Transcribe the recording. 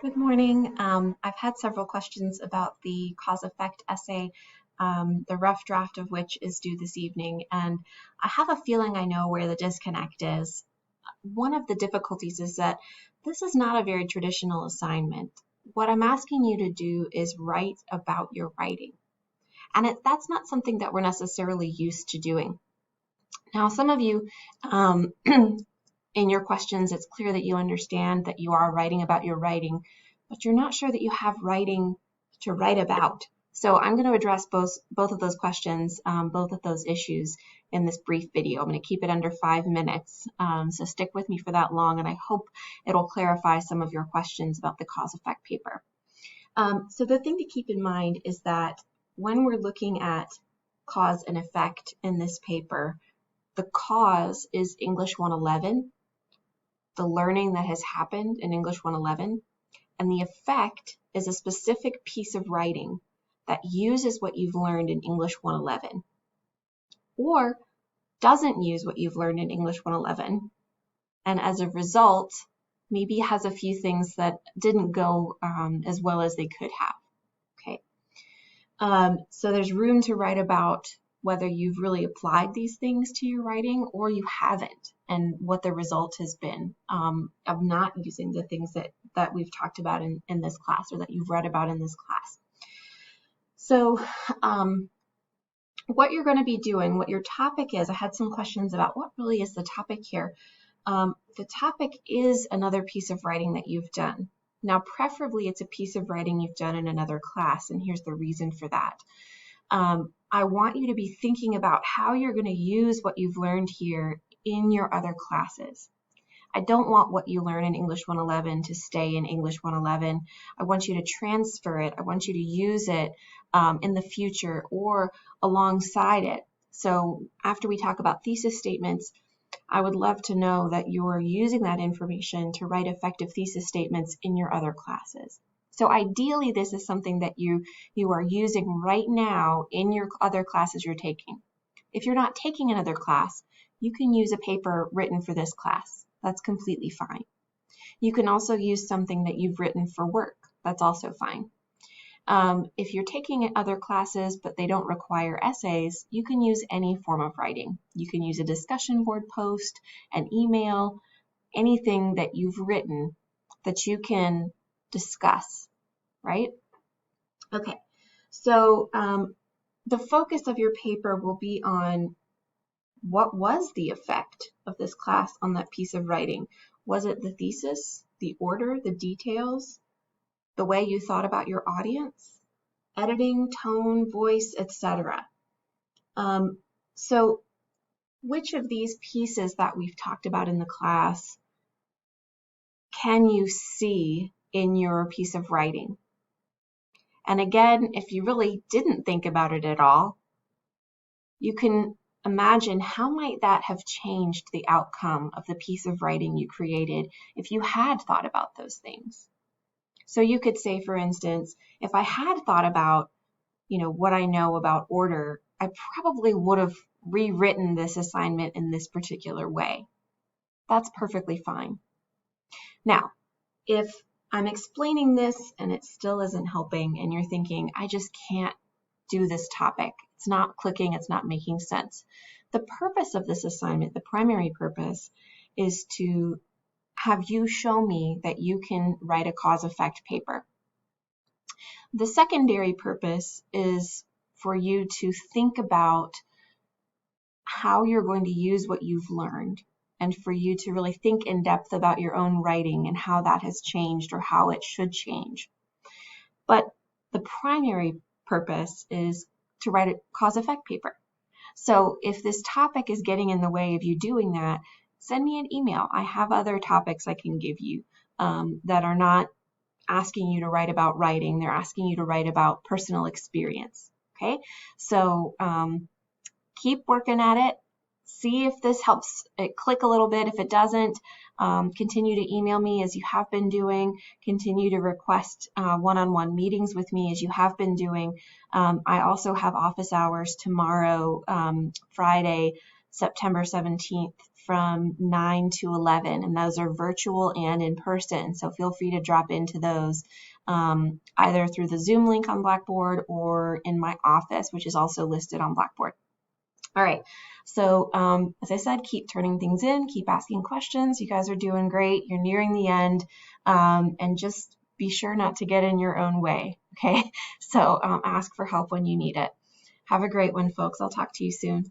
Good morning. I've had several questions about the cause-effect essay, the rough draft of which is due this evening, and I have a feeling I know where the disconnect is. One of the difficulties is that this is not a very traditional assignment. What I'm asking you to do is write about your writing, and that's not something that we're necessarily used to doing. Now, some of you in your questions, it's clear that you understand that you are writing about your writing, but you're not sure that you have writing to write about. So I'm going to address both of those questions, both of those issues in this brief video. I'm going to keep it under 5 minutes, so stick with me for that long, and I hope it'll clarify some of your questions about the cause-effect paper. So the thing to keep in mind is that when we're looking at cause and effect in this paper, the cause is English 111, the learning that has happened in English 111, and the effect is a specific piece of writing that uses what you've learned in English 111 or doesn't use what you've learned in English 111, and as a result, maybe has a few things that didn't go as well as they could have. Okay, so there's room to write about whether you've really applied these things to your writing or you haven't, and what the result has been of not using the things that we've talked about in this class or that you've read about in this class. So what you're going to be doing, what your topic is, I had some questions about what really is the topic here. The topic is another piece of writing that you've done. Now, preferably it's a piece of writing you've done in another class, and here's the reason for that. I want you to be thinking about how you're going to use what you've learned here in your other classes. I don't want what you learn in English 111 to stay in English 111. I want you to transfer it. I want you to use it in the future or alongside it. So after we talk about thesis statements, I would love to know that you're using that information to write effective thesis statements in your other classes. So ideally, this is something that you are using right now in your other classes you're taking. If you're not taking another class, you can use a paper written for this class. That's completely fine. You can also use something that you've written for work. That's also fine. If you're taking other classes but they don't require essays, you can use any form of writing. You can use a discussion board post, an email, anything that you've written that you can discuss, right? Okay, so the focus of your paper will be on what was the effect of this class on that piece of writing. Was it the thesis, the order, the details, the way you thought about your audience, editing, tone, voice, etc.? So which of these pieces that we've talked about in the class can you see in your piece of writing? And again, if you really didn't think about it at all, you can imagine how might that have changed the outcome of the piece of writing you created if you had thought about those things. So you could say, for instance, if I had thought about, what I know about order, I probably would have rewritten this assignment in this particular way. That's perfectly fine. Now, if I'm explaining this and it still isn't helping and you're thinking, I just can't do this topic, it's not clicking, it's not making sense. The purpose of this assignment, the primary purpose, is to have you show me that you can write a cause-effect paper. The secondary purpose is for you to think about how you're going to use what you've learned and for you to really think in depth about your own writing and how that has changed or how it should change. But the primary purpose is to write a cause-effect paper. So if this topic is getting in the way of you doing that, send me an email. I have other topics I can give you that are not asking you to write about writing. They're asking you to write about personal experience. Okay, so keep working at it. See if this helps it click a little bit. If it doesn't, continue to email me as you have been doing. Continue to request one-on-one meetings with me as you have been doing. I also have office hours tomorrow, Friday, September 17th from 9 to 11, and those are virtual and in person. So feel free to drop into those either through the Zoom link on Blackboard or in my office, which is also listed on Blackboard. All right, so as I said, keep turning things in, keep asking questions. You guys are doing great. You're nearing the end, and just be sure not to get in your own way, okay? So ask for help when you need it. Have a great one, folks. I'll talk to you soon.